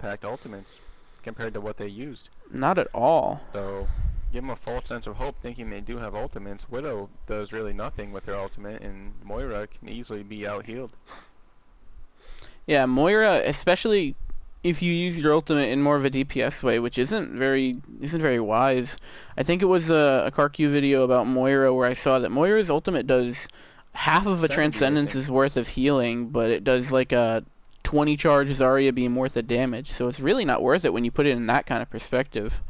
impact ultimates compared to what they used. Not at all. So give them a false sense of hope thinking they do have ultimates. Widow does really nothing with her ultimate, and Moira can easily be out-healed. Yeah, Moira, especially if you use your ultimate in more of a DPS way, which isn't very wise. I think it was a CarQ video about Moira where I saw that Moira's ultimate does half of a 70, Transcendence's worth of healing, but it does like a 20 charge Zarya beam worth of damage. So it's really not worth it when you put it in that kind of perspective.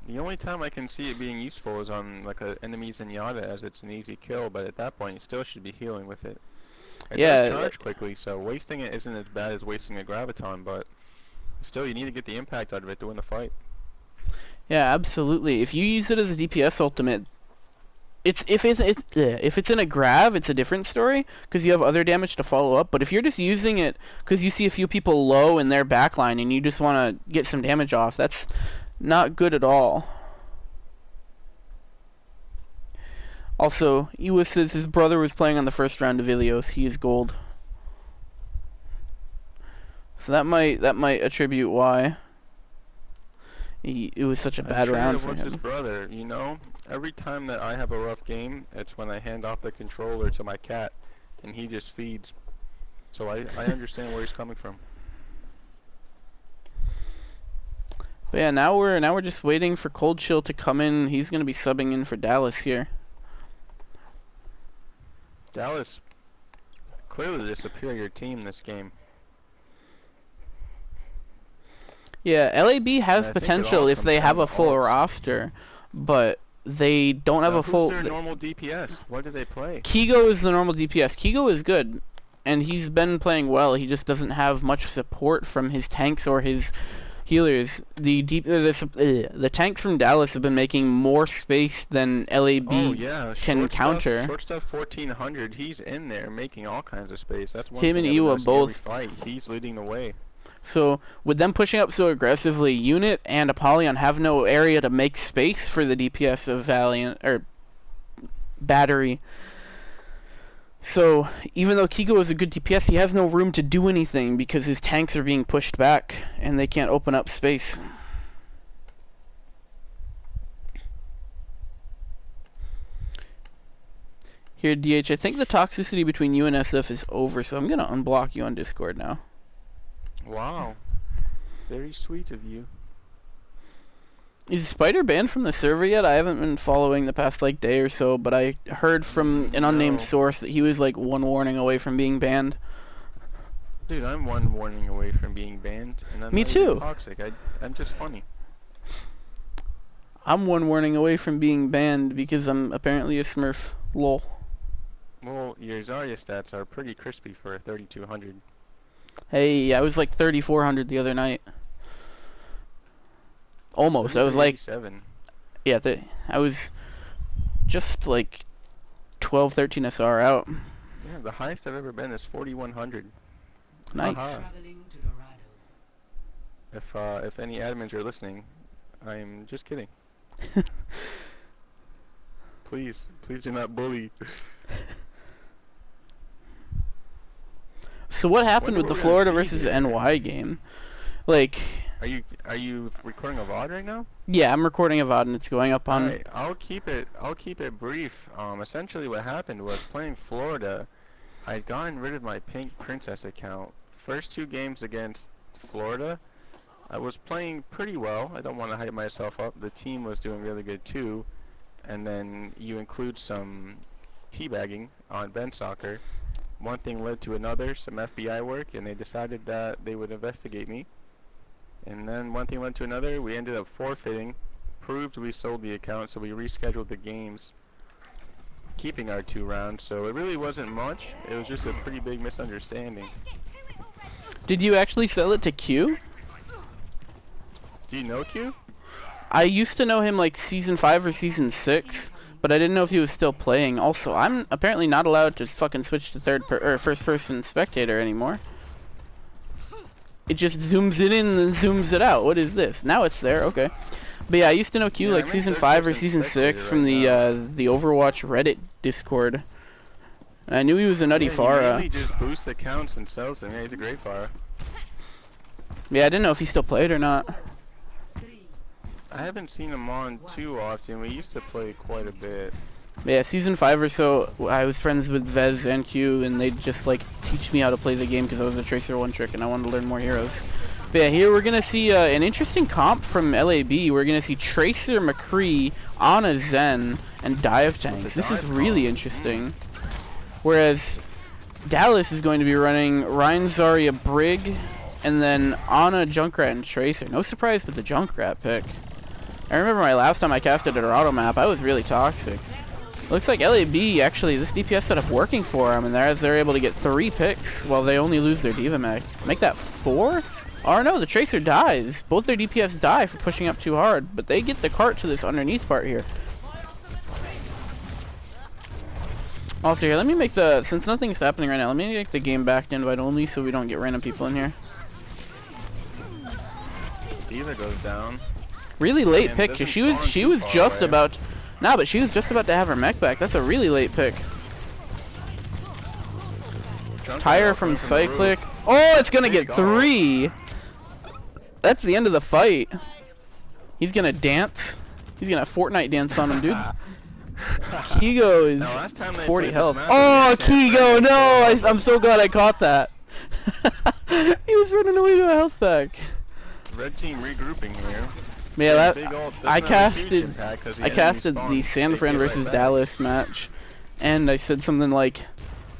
The only time I can see it being useful is on like enemies in Yada, as it's an easy kill, but at that point you still should be healing with it. It does charge quickly, so wasting it isn't as bad as wasting a Graviton, but still you need to get the impact out of it to win the fight. Yeah, absolutely. If you use it as a DPS ultimate, if it's in a grav, it's a different story because you have other damage to follow up. But if you're just using it because you see a few people low in their backline and you just want to get some damage off, that's not good at all. Also, Iwa says his brother was playing on the first round of Ilios. He is gold. So that might attribute why it was such a bad round for him. His brother, you know, every time that I have a rough game, it's when I hand off the controller to my cat, and he just feeds. So I understand where he's coming from. But yeah, now we're just waiting for Cold Chill to come in. He's gonna be subbing in for Dallas here. Dallas, clearly the superior team this game. Yeah, LAB has potential if they have a full roster, but they don't have a full... Who's their normal DPS? What do they play? Kigo is the normal DPS. Kigo is good, and he's been playing well. He just doesn't have much support from his tanks or his healers. The tanks from Dallas have been making more space than LAB can counter. Short stuff 1400, he's in there making all kinds of space. That's one him thing and Iwa both. Fight. He's leading the way. So with them pushing up so aggressively, Unit and Apollyon have no area to make space for the DPS of Valiant or Battery. So even though Kigo is a good DPS, he has no room to do anything because his tanks are being pushed back and they can't open up space. Here, DH, I think the toxicity between you and SF is over, so I'm going to unblock you on Discord now. Wow. Very sweet of you. Is Spider banned from the server yet? I haven't been following the past like day or so, but I heard from an unnamed source that he was like one warning away from being banned. Dude, I'm one warning away from being banned, and I'm Me not too. Even toxic. I'm just funny. I'm one warning away from being banned because I'm apparently a Smurf. Lol. Well, your Zarya stats are pretty crispy for a 3200. Hey, I was like 3400 the other night. Almost. I was like 7. Yeah, I was just like 12, 13 SR out. Yeah, the highest I've ever been is 4100. Nice. If any admins are listening, I'm just kidding. Please do not bully. So what happened with the Florida versus NY game? Like, are you recording a VOD right now? Yeah, I'm recording a VOD and it's going up on. Alright, I'll keep it brief. Essentially what happened was playing Florida, I'd gotten rid of my Pink Princess account. First 2 games against Florida, I was playing pretty well. I don't want to hype myself up. The team was doing really good too. And then you include some teabagging on bench soccer. One thing led to another, some FBI work, and they decided that they would investigate me. And then one thing led to another, we ended up forfeiting, proved we sold the account, so we rescheduled the games, keeping our 2 rounds. So it really wasn't much, it was just a pretty big misunderstanding. Did you actually sell it to Q? Do you know Q? I used to know him like season 5 or season 6, but I didn't know if he was still playing. Also, I'm apparently not allowed to fucking switch to first person spectator anymore. It just zooms it in and zooms it out. What is this? Now it's there. Okay. But yeah, I used to know Q like season 5 or season 6 from the Overwatch Reddit Discord. And I knew he was a nutty Pharah. He just boosts accounts and sells them. Yeah, he's a great Pharah. Yeah, I didn't know if he still played or not. I haven't seen him on too often. We used to play quite a bit. Yeah, season 5 or so, I was friends with Vez and Q, and they'd just like teach me how to play the game because I was a Tracer one trick and I wanted to learn more heroes. But yeah, here we're gonna see an interesting comp from LAB. We're gonna see Tracer, McCree, Ana, Zen, and Dive Tanks. This is really interesting. Whereas Dallas is going to be running Ryan, Zarya, Brig, and then Ana, Junkrat, and Tracer. No surprise with the Junkrat pick. I remember my last time I casted at our auto map, I was really toxic. Looks like LAB, actually, this DPS setup working for them, and they're able to get 3 picks while they only lose their D.Va mech. Make that 4? Or no, the Tracer dies. Both their DPS die for pushing up too hard, but they get the cart to this underneath part here. Also here, let me make the, since nothing's happening right now, let me make the game back to invite only so we don't get random people in here. D.Va goes down. Really late pick, cause she was just about, nah, but she was just about to have her mech back. That's a really late pick. Tire from Cyclic. Oh, it's gonna get 3. That's the end of the fight. He's gonna dance. He's gonna Fortnite dance on him, dude. Kigo is 40 health. Oh, Kigo, no! I'm so glad I caught that. He was running away to a health pack. Red team regrouping here. Yeah, I casted the San Fran versus Dallas match, and I said something like,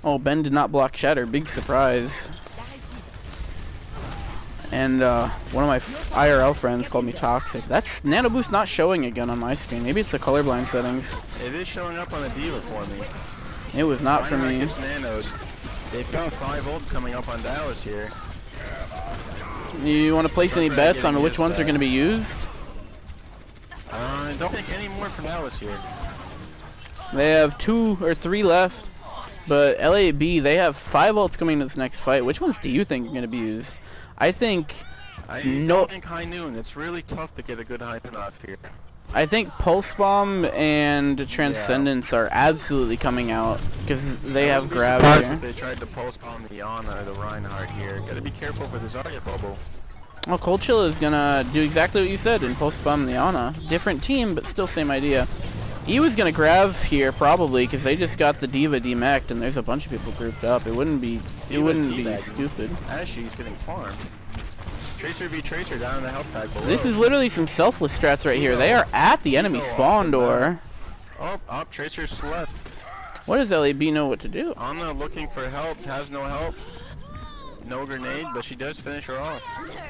"Oh, Ben did not block Shatter. Big surprise." And one of my IRL friends called me toxic. That's Nano Boost not showing again on my screen. Maybe it's the colorblind settings. It is showing up on the D.Va for me. It was not for me. They've got 5 ults coming up on Dallas here. You want to place any bets on which ones are going to be used? Don't think any more from Dallas here. They have 2 or 3 left, but LAB, they have 5 ults coming to this next fight. Which ones do you think are going to be used? I think don't think High Noon. It's really tough to get a good high noon off here. I think Pulse Bomb and Transcendence are absolutely coming out because they have grab here. They tried to Pulse Bomb the Ana or the Reinhardt here. Gotta be careful for the Zarya bubble. Well, Cold Chill is gonna do exactly what you said and Pulse Bomb the Ana. Different team, but still same idea. He was gonna grab here probably because they just got the D.Va demeched and there's a bunch of people grouped up. It wouldn't be stupid. Ashley's getting farmed. Tracer v Tracer down in the health pack below. This is literally some selfless strats right here. They are at the enemy spawn door. Oh, Tracer slept. What does LAB know what to do? Ana looking for help, has no help. No grenade, but she does finish her off.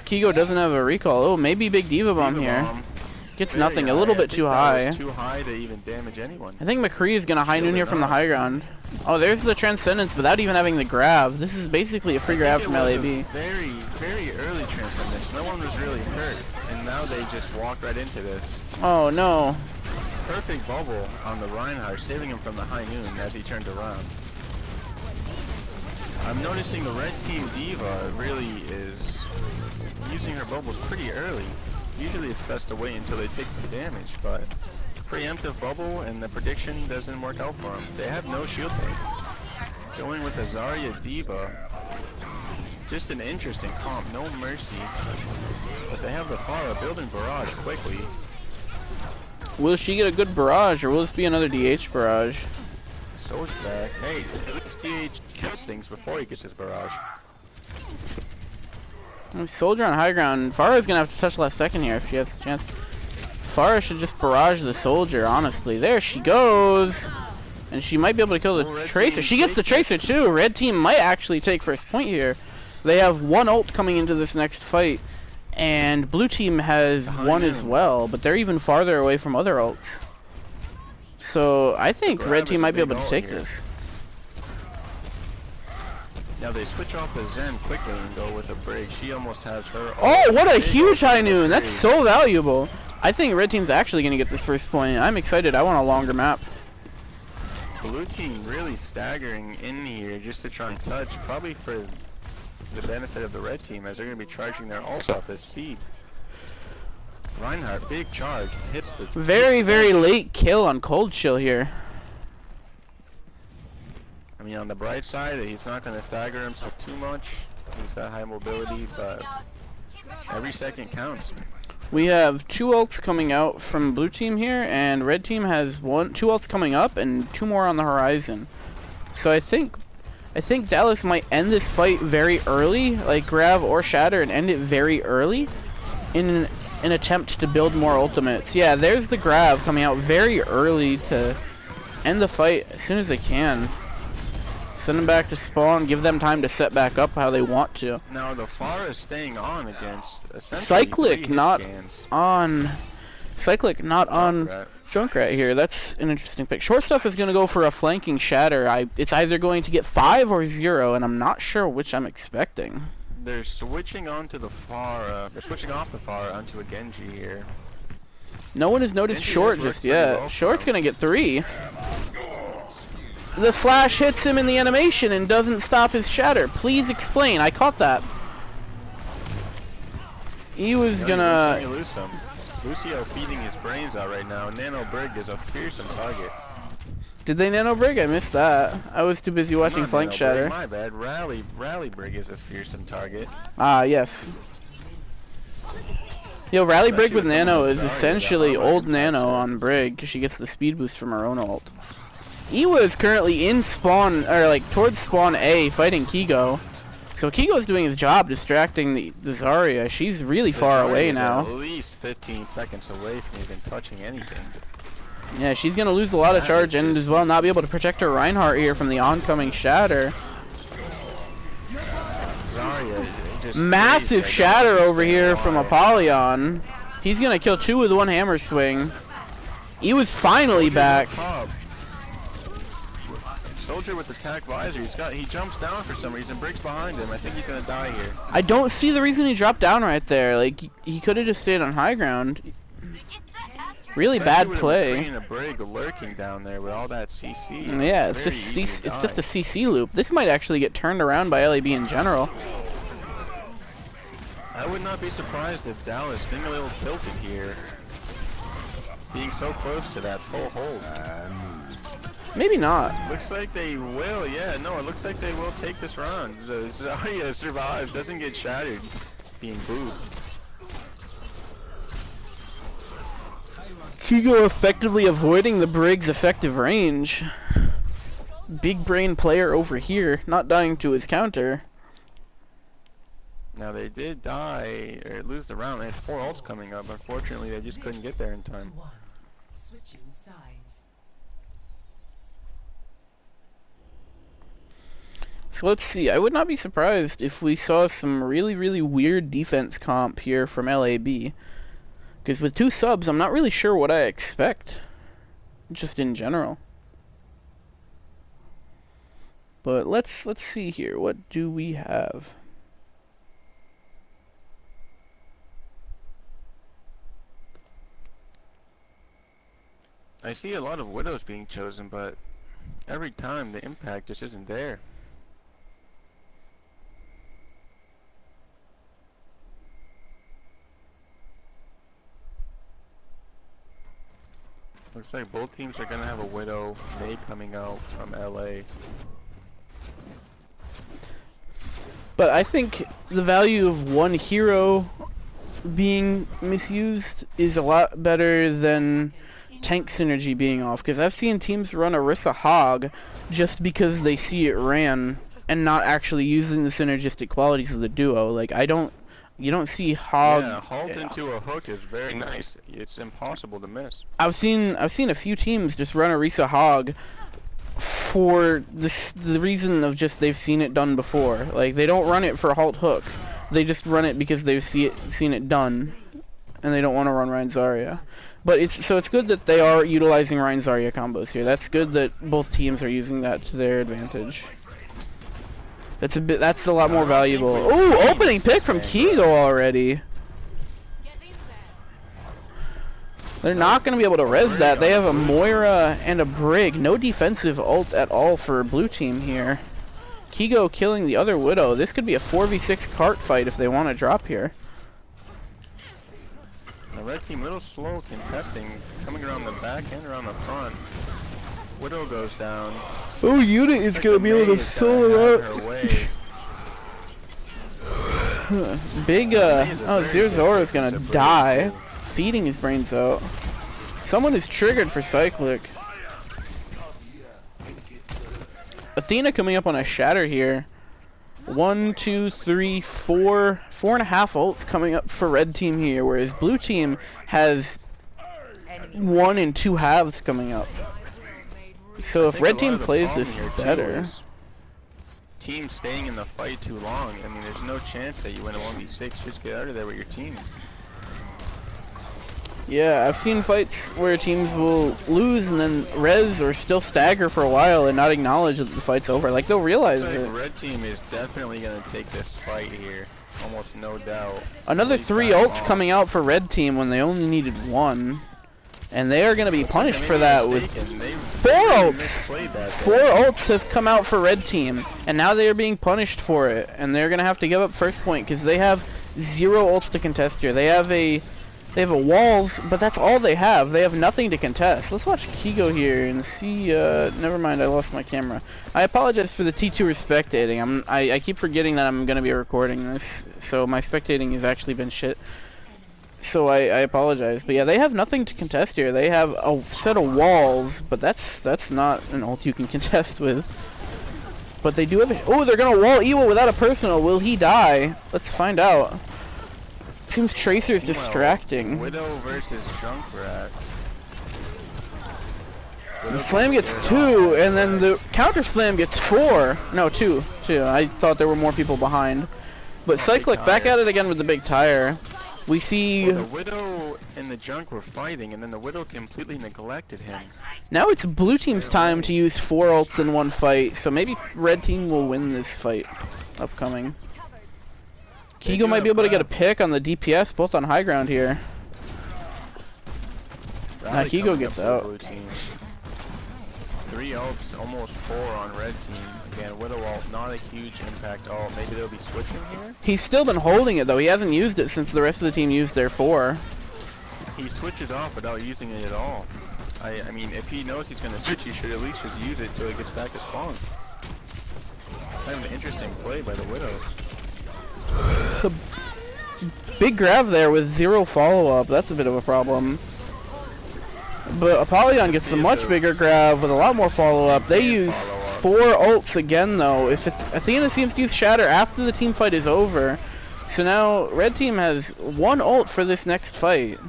Kigo doesn't have a recall. Oh, maybe big D.Va bomb here. Gets nothing, a little bit too high. Too high to even damage anyone. I think McCree is gonna high noon here from the high ground. Oh, there's the Transcendence without even having the grab. This is basically a free grab from LAB. Very, very early Transcendence. No one was really hurt, and now they just walked right into this. Oh no. Perfect bubble on the Reinhardt, saving him from the high noon as he turned around. I'm noticing the red team D.Va really is using her bubbles pretty early. Usually it's best to wait until they take some damage, but preemptive bubble and the prediction doesn't work out for them. They have no shield tank. Going with a Zarya D.Va. Just an interesting comp, no mercy. But they have the Pharah building barrage quickly. Will she get a good barrage or will this be another DH barrage? Soul's back. Hey, at least DH kills things before he gets his barrage. Soldier on high ground. Pharah's gonna have to touch last second here if she has the chance. Pharah should just barrage the soldier, honestly. There she goes! And she might be able to kill the Tracer. She gets the Tracer too! Red team might actually take first point here. They have 1 ult coming into this next fight. And blue team has 1 as well, but they're even farther away from other ults. So I think red team might be able to take this. Now they switch off the Zen quickly and go with a Brig. She almost has her. Oh, what a huge high noon! That's so valuable. I think red team's actually gonna get this first point. I'm excited. I want a longer map. Blue team really staggering in here just to try and touch, probably for the benefit of the red team as they're gonna be charging their ults off at speed. Reinhardt, big charge, hits the. Very, very late kill on Cold Chill here. I mean, on the bright side, he's not going to stagger himself too much. He's got high mobility, but Every second counts. We have 2 ults coming out from blue team here, and red team has 2 ults coming up and 2 more on the horizon. So I think Dallas might end this fight very early, like grab or shatter and end it very early in an attempt to build more ultimates. Yeah, there's the grab coming out very early to end the fight as soon as they can. Send them back to spawn, give them time to set back up how they want to. Now the FAR is staying on against essentially Cyclic not on Junkrat here. That's an interesting pick. Short stuff is going to go for a flanking shatter. It's either going to get 5 or 0, and I'm not sure which I'm expecting. They're switching onto the FAR. They're switching off the FAR onto a Genji here. No one has noticed Genji Short has just worked pretty yet. well Short's for him. going to get 3. The flash hits him in the animation and doesn't stop his shatter. Please explain. I caught that. He was gonna... You lose some. Lucio feeding his brains out right now. Nano Brig is a fearsome target. Did they nano brig? I missed that. I was too busy watching Not flank Nano shatter. Brig, my bad. Rally Brig is a fearsome target. Ah, yes. Yo, Rally Brig Especially with with Nano someone is with Zarya, essentially that armor old can Nano touch on Brig because she gets the speed boost from her own ult. Ewa is currently in spawn, or like towards spawn A, fighting Kigo. So Kigo's doing his job, distracting the Zarya. She's really far Zarya away is now. At least 15 seconds away from even touching anything. Yeah, she's gonna lose a lot of charge and as well not be able to protect her Reinhardt here from the oncoming shatter. Zarya just Massive crazy. shatter over here Why? from Apollyon. He's gonna kill 2 with 1 hammer swing. He was finally back. Top. Soldier with attack visor. He jumps down for some reason. Briggs behind him. I think he's gonna die here. I don't see the reason he dropped down right there. Like he could have just stayed on high ground. Really bad play. A Brig lurking down there with all that CC. Yeah, it's Very just easy to it's just die. a CC loop. This might actually get turned around by LAB in general. I would not be surprised if Dallas being a little tilted here, being so close to that full hold. Maybe not. Looks like they will. Yeah, no, it looks like they will take this round. Zarya survives, doesn't get shattered, being booed. Kigo effectively avoiding the Brig's effective range. Big brain player over here, not dying to his counter. Now they did die, or lose the round. They had 4 ults coming up. Unfortunately, they just couldn't get there in time. Switching sides. So let's see. I would not be surprised if we saw some really weird defense comp here from LAB. Because with 2 subs, I'm not really sure what I expect. Just in general. But let's see here. What do we have? I see a lot of Widows being chosen, but every time the impact just isn't there. Looks like both teams are gonna have a Widow May coming out from LA. But I think the value of 1 hero being misused is a lot better than tank synergy being off. Because I've seen teams run Orisa Hog just because they see it ran and not actually using the synergistic qualities of the duo. Like you don't see Hog. Yeah, halt into a hook is very nice. It's impossible to miss. I've seen a few teams just run Orisa Hog for the reason of just they've seen it done before. Like they don't run it for halt hook. They just run it because they've seen it done, and they don't want to run Rein Zarya. But it's good that they are utilizing Rein Zarya combos here. That's good that both teams are using that to their advantage. That's a lot more valuable. Ooh, opening pick from Kigo already. They're not going to be able to res that. They have a Moira and a Brig. No defensive ult at all for blue team here. Kigo killing the other Widow. This could be a 4v6 cart fight if they want to drop here. The red team a little slow contesting, coming around the back and around the front. Widow goes down. Oh, Unit is going to be able to solo out. Big, oh, Zora is gonna die. Too. Feeding his brains out. Someone is triggered for Cyclic. Athena coming up on a shatter here. 1, 2, 3, 4, 4.5 ults coming up for red team here, whereas blue team has 1 and 2 halves coming up. So if red team plays this better. Team staying in the fight too long. I mean, there's no chance that you win a 1v6. Just get out of there with your team. Yeah, I've seen fights where teams will lose and then res or still stagger for a while and not acknowledge that the fight's over. Like, they'll realize it. Red team is definitely going to take this fight here. Almost no doubt. Another 3 ults coming out for red team when they only needed 1. And they are going to be punished for that with 4 ults. 4 ults have come out for red team. And now they are being punished for it. And they're going to have to give up first point because they have 0 ults to contest here. They have a walls, but that's all they have. They have nothing to contest. Let's watch Kigo here and see, never mind, I lost my camera. I apologize for the T2 spectating. I keep forgetting that I'm going to be recording this, so my spectating has actually been shit. So I apologize. But yeah, they have nothing to contest here. They have a set of walls, but that's not an ult you can contest with. But they do have a... Oh, they're going to wall Ewa without a personal. Will he die? Let's find out. Seems Tracer's distracting. Widow versus Junkrat. The slam gets 2, and then the counter slam gets 4. No, 2. I thought there were more people behind. But Cyclic back at it again with the big tire. We see... the Widow and the Junk were fighting, and then the Widow completely neglected him. Now it's blue team's time to use 4 ults in one fight, so maybe red team will win this fight upcoming. Kigo might be able to get a pick on the DPS, both on high ground here. Now Kigo gets out. 3 ults, almost 4 on red team. Again, Widow ult, not a huge impact ult. Maybe they'll be switching here? He's still been holding it though. He hasn't used it since the rest of the team used their 4. He switches off without using it at all. I mean, if he knows he's going to switch, he should at least just use it till he gets back to spawn. Kind of an interesting play by the Widow. Big grab there with 0 follow-up. That's a bit of a problem. But Apollyon gets a much bigger grab with a lot more follow-up. They use 4 ults again, though. If Athena seems to use Shatter after the team fight is over. So now red team has 1 ult for this next fight.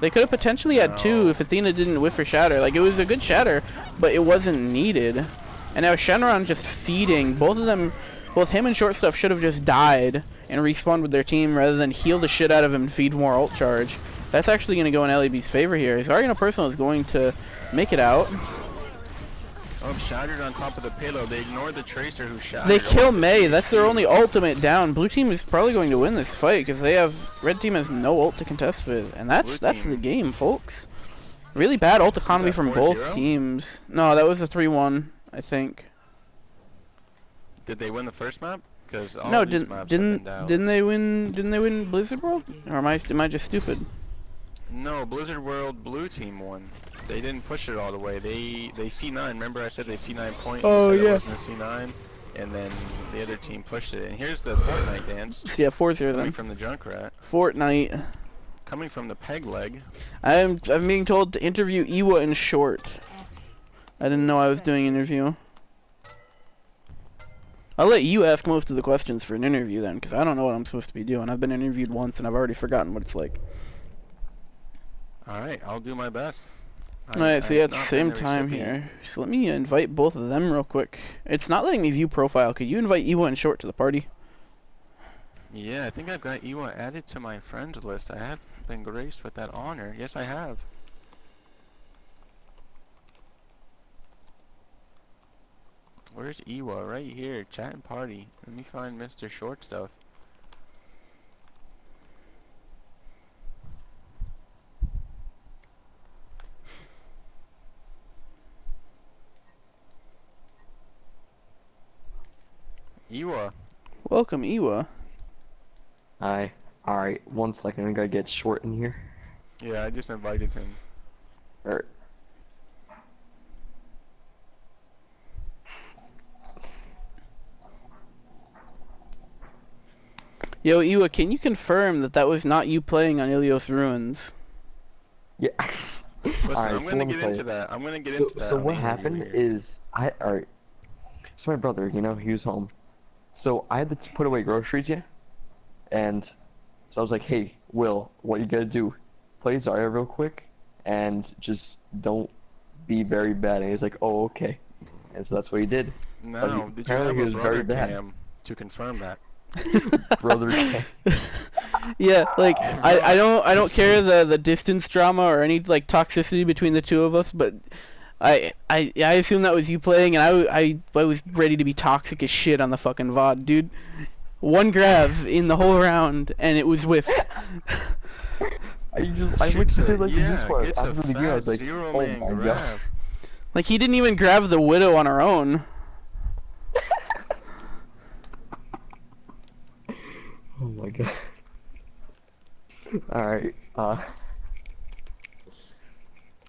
They could have potentially had 2 if Athena didn't whiff her Shatter. Like, it was a good Shatter, but it wasn't needed. And now Shenron just feeding. Both of them... Both him and Short Stuff should have just died and respawned with their team rather than heal the shit out of him and feed more ult charge. That's actually going to go in LAB's favor here. Zarya Personal is going to make it out. Oh, shattered on top of the payload. They ignore the Tracer who shattered. They kill Mei. That's their only ultimate down. Blue team is probably going to win this fight because they have... Red team has no ult to contest with. And that's the game, folks. Really bad ult economy from both teams. No, that was a 3-1, I think. Did they win the first map? Because no, didn't they win Blizzard World? Or am I just stupid? No, Blizzard World blue team won. They didn't push it all the way. They C9. Remember I said they C9 point? Oh yeah. It wasn't a C9, and then the other team pushed it. And here's the Fortnite dance. So yeah, 4-0 then. Coming from the Junkrat. Fortnite. Coming from the peg leg. I'm being told to interview Iwa in short. I didn't know I was doing an interview. I'll let you ask most of the questions for an interview then, because I don't know what I'm supposed to be doing. I've been interviewed once and I've already forgotten what it's like. Alright, I'll do my best. Alright, so yeah, it's the same time here. So let me invite both of them real quick. It's not letting me view profile. Could you invite Iwa and Short to the party? Yeah, I think I've got Iwa added to my friends list. I have been graced with that honor. Yes, I have. Where's Iwa? Right here. Chat and party. Let me find Mr. Short Stuff. Iwa. Welcome, Iwa. Hi. Alright, 1 second. I gotta get Short in here. Yeah, I just invited him. Alright. Yo, Iwa, can you confirm that that was not you playing on Ilios Ruins? Yeah. Listen, Alright, I'm so gonna let me get tell into you. that. I'm gonna get So, into that so on what the interview happened here. is alright. So my brother, you know, he was home. So I had to put away groceries, yeah. And so I was like, hey, Will, what you gotta do? Play Zarya real quick, and just don't be very bad. And he's like, oh, okay. And so that's what he did. But Now, did you apparently have he a was very brother bad. cam to confirm that? Brother cam. Yeah, like I, Bro. I don't care the distance drama or any like toxicity between the two of us, but I assume that was you playing, and I was ready to be toxic as shit on the fucking VOD, dude. One grab in the whole round, and it was whiffed. I looked at it like Yeah, this one gets a after the game. I fat was like, zero oh man my god. grab. Like he didn't even grab the Widow on her own. Oh my god. Alright,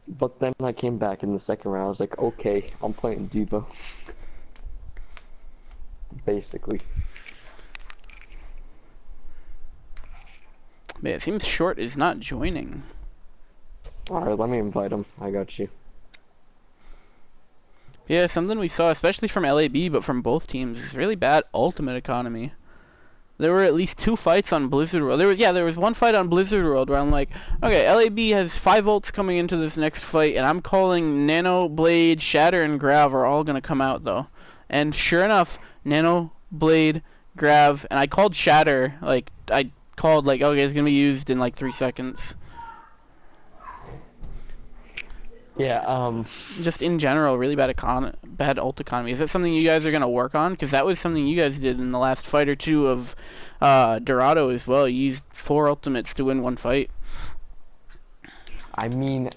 but then I came back in the second round. I was like, okay, I'm playing Debo. Basically. Man, it seems Short is not joining. Alright, let me invite him. I got you. Yeah, something we saw, especially from LAB, but from both teams, is really bad ultimate economy. There were at least 2 fights on Blizzard World. There was one fight on Blizzard World where I'm like, okay, LAB has 5 ults coming into this next fight, and I'm calling Nano, Blade, Shatter, and Grav are all gonna come out though. And sure enough, Nano, Blade, Grav, and I called Shatter, like I called like, okay, it's gonna be used in like 3 seconds. Yeah, Just in general, really bad ult economy. Is that something you guys are gonna work on? Because that was something you guys did in the last fight or two of Dorado as well. You used 4 ultimates to win 1 fight. I mean,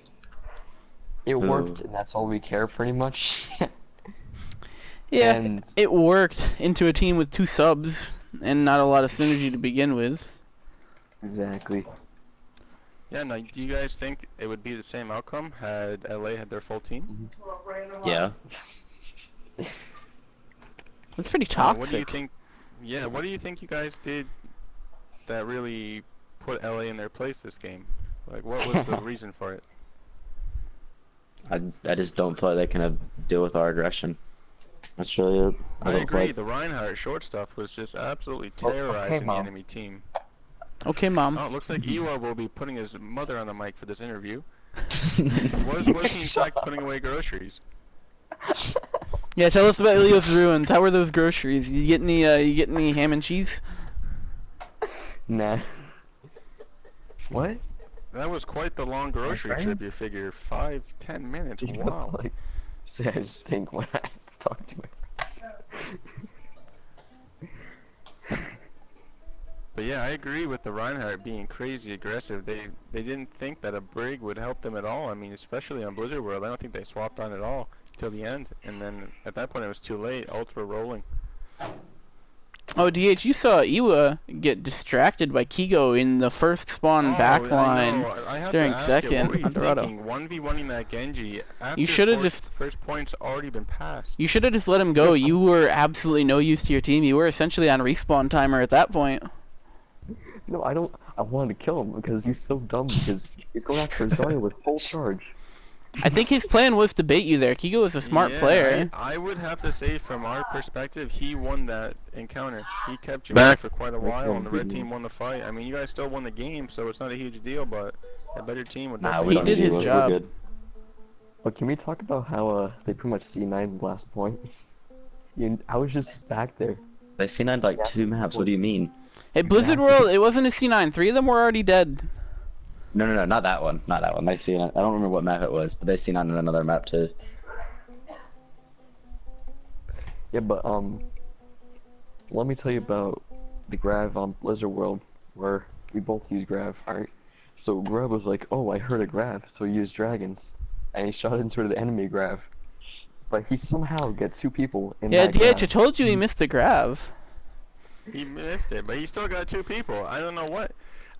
it worked, and that's all we care pretty much. Yeah, And it worked into a team with 2 subs and not a lot of synergy to begin with. exactly. Yeah, now, do you guys think it would be the same outcome had LA had their full team? Yeah. That's pretty What do you toxic. think? Yeah, what do you think you guys did that really put LA in their place this game? Like, what was the reason for it? I just don't feel like they can deal with our aggression. That's really it. I don't feel agree. like- The Reinhardt short stuff was just absolutely Okay, terrorizing the Mom. enemy team. Okay, Mom. Oh, it looks like Ewa will be putting his mother on the mic for this interview. Was he in fact putting away groceries? Yeah, tell us about Ilios Ruins. How were those groceries? You get any ham and cheese? Nah. What? That was quite the long grocery trip, you friends? figure. 5-10 minutes. You Wow. like, say I stink when I talk to him. But yeah, I agree with the Reinhardt being crazy aggressive. They didn't think that a Brig would help them at all. I mean, especially on Blizzard World, I don't think they swapped on at all till the end. And then at that point, it was too late. Ults were rolling. Oh, DH, you saw Iwa get distracted by Kigo in the first spawn backline during second What on were you Dorado. thinking? 1v1ing that Genji after You should have just first point's already been passed. You should have just let him go. You were absolutely no use to your team. You were essentially on respawn timer at that point. No, I don't. I wanted to kill him because he's so dumb because he's going after Zarya with full charge. I think his plan was to bait you there. Kigo is a smart Yeah, player. I would have to say, from our perspective, he won that encounter. He kept you back for quite a while, and the red team won the fight. I mean, you guys still won the game, so it's not a huge deal, but a better team would Nah, definitely we He don't did need his to. We're job. good. But can we talk about how they pretty much C9'd last point? I was just back there. They C9'd like 2 maps. What do you mean? Hey, Blizzard World, it wasn't a C9. 3 of them were already dead. No, not that one. Not that one. They C9. I don't remember what map it was, but they C9'd on another map too. Yeah, but let me tell you about the Grav on Blizzard World, where we both use Grav. Alright, so Grav was like, "Oh, I heard a Grav," so he used dragons, and he shot into the enemy Grav. But he somehow gets 2 people in Yeah, that DH, I Grav. told you he missed the grav. He missed it, but he still got 2 people. I don't know what.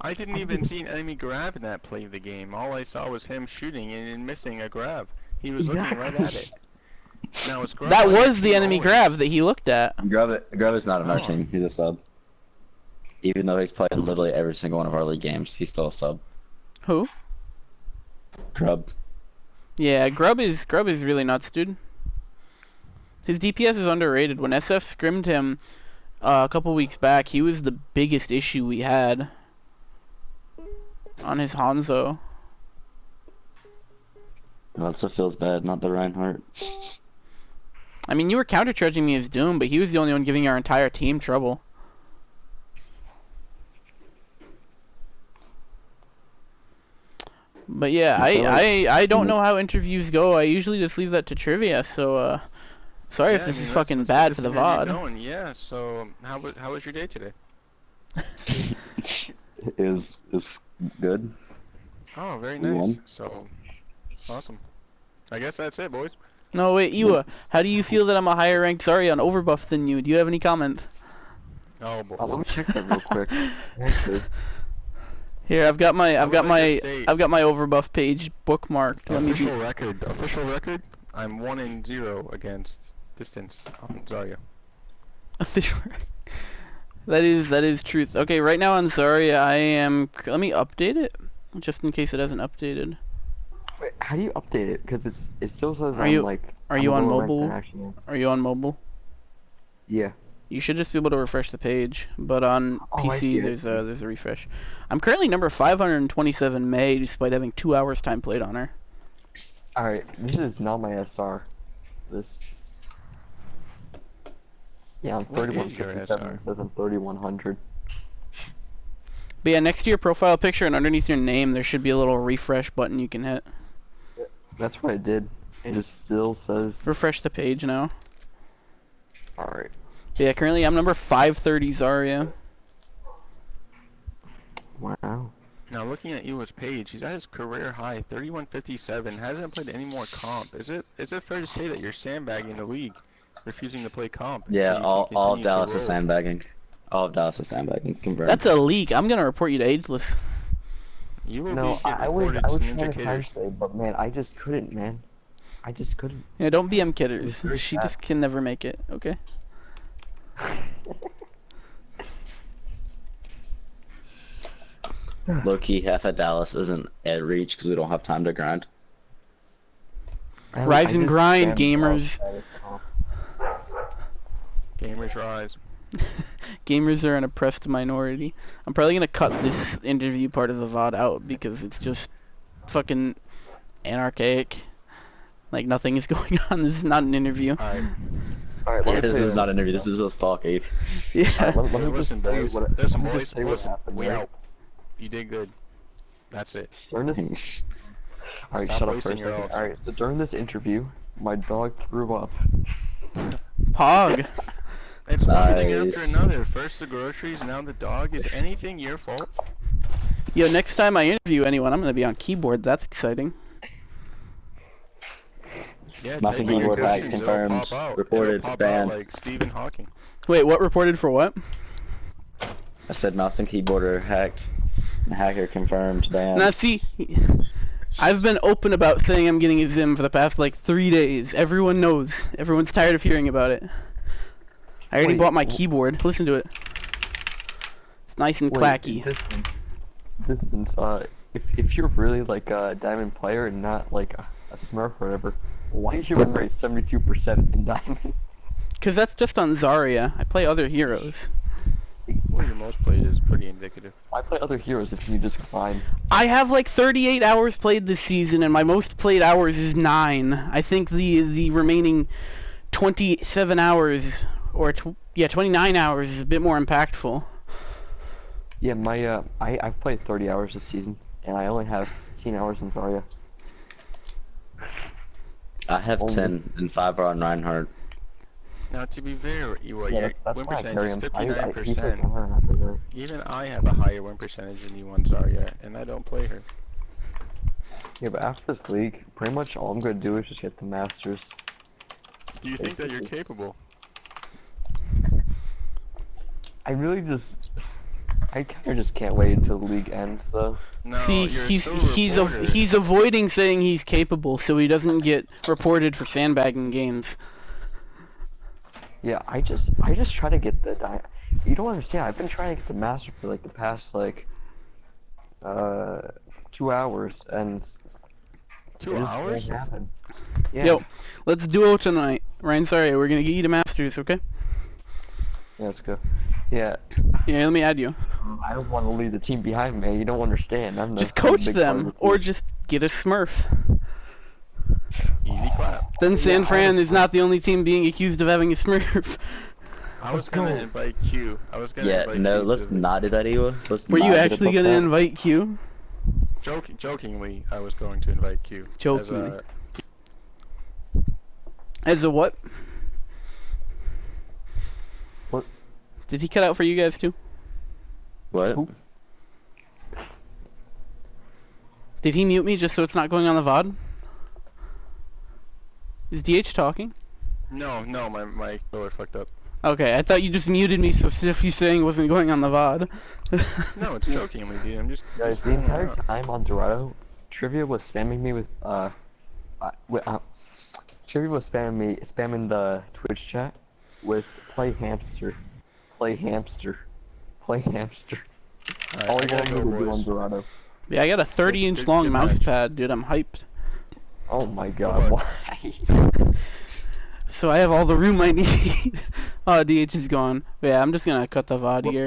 I didn't even see an enemy grab in that play of the game. All I saw was him shooting and missing a grab. He was looking right at it. Now it's That was the enemy grav that he looked at. Grab is not on our Oh. team. He's a sub. Even though he's played literally every single one of our league games, he's still a sub. Who? Grub. Yeah, Grub is really nuts, dude. His DPS is underrated. When SF scrimmed him a couple weeks back, he was the biggest issue we had on his Hanzo. That's what feels bad, not the Reinhardt. I mean, you were counter-charging me as Doom, but he was the only one giving our entire team trouble. But yeah, I don't know how interviews go. I usually just leave that to trivia, so sorry if this is fucking bad for the VOD. Going. Yeah, so how was your day today? is good. Oh, very nice. So, awesome. I guess that's it, boys. No, wait, Iwa, how do you feel that I'm a higher ranked Zarya on Overbuff than you? Do you have any comment? Oh, boy. Let me check that real quick. Actually, Here, I've got my Overbuff page bookmarked. Let me Official record. I'm 1-0 against distance on Zarya. official. That is truth. Okay, right now on Zarya, I am. Let me update it, just in case it hasn't updated. wait, how do you update it? Because it still says Are I'm you- like. Are I'm you a on lower rank than mobile? I actually am. Are you on mobile? Yeah. You should just be able to refresh the page, but on Oh, I PC see, I there's see. there's a refresh. I'm currently number 527 May, despite having 2 hours time played on her. All right, this is not my SR. This. Yeah, I'm What is your 3157. SR? It says I'm 3100. But yeah, next to your profile picture and underneath your name, there should be a little refresh button you can hit. That's what I did. It just still says. Refresh the page now. All right. But yeah, currently I'm number 530 Zarya. Wow. Now, looking at Ewa's page, he's at his career high, 3157. Hasn't played any more comp. Is it fair to say that you're sandbagging the league, refusing to play comp? Yeah, so you all can of continue to Dallas is roll? sandbagging. All of Dallas is sandbagging. Confirmed. That's a leak. I'm gonna report you to ageless. You will No, be get I was reported to trying Ninja to time Kidders. say, but man, I just couldn't, man. I just couldn't. Yeah, don't BM was Kidders. very She sad. just can never make it. Okay. Low key, half of Dallas isn't at reach because we don't have time to grind. Rise and just grind, spammed gamers. all Gamers rise. Gamers are an oppressed minority. I'm probably gonna cut this interview part of the VOD out because it's just fucking anarchic. Like nothing is going on. This is not an interview. Alright. Alright, let me This tell you- is not an interview. This is us talking. Yeah. Alright, let me Listen, just tell you boys. what. Listen, let me boys. just tell you what Listen. happened, We right? out. You did good. That's it. During this, alright, Stop shut up for a wasting your second. ults. Alright, so during this interview, my dog threw up. Pog. It's one thing after Nice. another. First the groceries, now the dog. Is anything your fault? Yo, next time I interview anyone, I'm gonna be on keyboard. That's exciting. Yeah, Mouse and take your keyboard hacks questions, it'll confirmed, pop out. reported, It'll pop banned. out like Stephen Hawking. Wait, what reported for what? I said mouse and keyboard are hacked. Hacker confirmed. Banned. Now see, I've been open about saying I'm getting a Zim for the past like 3 days. Everyone knows. Everyone's tired of hearing about it. I already Wait, bought my keyboard. Listen to it. It's nice and Wait, clacky. Distance, if you're really like a diamond player and not like a smurf or whatever, why is your win rate 72% in diamond? Cause that's just on Zarya. I play other heroes. Well, your most played is pretty indicative. I play other heroes if you just climb. I have like 38 hours played this season, and my most played hours is 9. I think the remaining 27 hours, or 29 hours is a bit more impactful. Yeah, my I've played 30 hours this season, and I only have 15 hours in Zarya. I have Only- 10 and 5 are on Reinhardt. Now, to be fair, Ewa, Yeah, your that's win why I percentage carry is him. 59%. I Even I have a higher win percentage than you on Zarya, and I don't play her. Yeah, but after this league, pretty much all I'm gonna do is just get the Masters. Do you think that you're Basically. capable? I really just, I kind of just can't wait until the league ends, though. No, See, you're he's still a reporter. he's avoiding saying he's capable, so he doesn't get reported for sandbagging games. Yeah, I just try to get the you don't understand. I've been trying to get the master for like the past like 2 hours, and it 2 just won't hours? happen. Yeah. Yo, let's duo tonight. Ryan, sorry, we're gonna get you to Masters, okay? Yeah, let's go. Yeah. Yeah, let me add you. I don't want to leave the team behind, man. You don't understand. I'm the Just some coach big part of them, the or team. just get a Smurf. Easy clap. Then San I Fran was- is not the only team being accused of having a Smurf. I was Let's gonna go. invite Q. I was gonna Yeah, invite no, Q let's to not do that, Ewa. Let's Were not you do actually that. gonna invite Q? Jokingly, I was going to invite Q. Jokingly. As As a what? What? Did he cut out for you guys too? What? Who? Did he mute me just so it's not going on the VOD? Is DH talking? no, my controller fucked up. Okay, I thought you just muted me so if you saying wasn't going on the VOD. No, it's jokingly, dude. I'm just. Guys, the entire time on Dorado, Trivia was spamming me with Trivia was spamming the Twitch chat with play hamster, play hamster, play hamster. Alright, All I you gotta want go, me to do on boys. Dorado. Yeah, I got a 30-inch Good- long good mouse match. pad, dude. I'm hyped. Oh my god, what? why? So I have all the room I need. Oh, DH is gone. But yeah, I'm just gonna cut the VOD here.